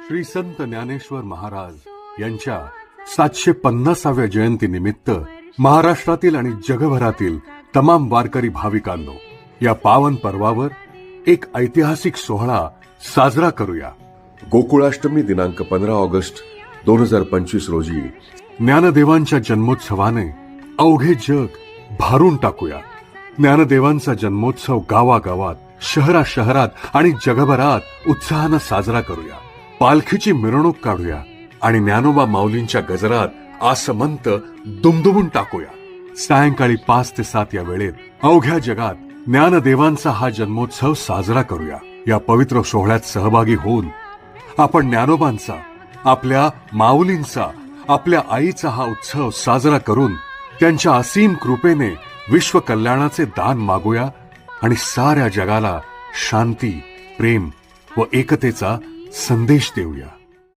श्री संत ज्ञानेश्वर महाराज यांच्या 750व्या जयंतीनिमित्त महाराष्ट्रातील आणि जगभरातील तमाम वारकरी भाविकांनो, या पावन पर्वावर एक ऐतिहासिक सोहळा साजरा करूया. गोकुळाष्टमी दिनांक 15 ऑगस्ट 2025 रोजी ज्ञानदेवांच्या जन्मोत्सवाने अवघे जग भारून टाकूया. ज्ञानदेवांचा जन्मोत्सव गावागावात, शहरात आणि जगभरात उत्साहानं साजरा करूया. पालखीची मिरवणूक काढूया आणि ज्ञानोबा माऊलींच्या गजरात आसमंत दुमदुमून टाकूया. सायंकाळी 5 ते 7 या वेळेत अवघ्या जगात ज्ञानदेवांचा हा जन्मोत्सव साजरा करूया. या पवित्र सोहळ्यात सहभागी होऊन आपण ज्ञानोबांचा, आपल्या माऊलींचा, आपल्या आईचा हा उत्सव साजरा करून त्यांच्या असीम कृपेने विश्व कल्याणाचे दान मागूया आणि साऱ्या जगाला शांती, प्रेम व एकतेचा संदेश देऊया.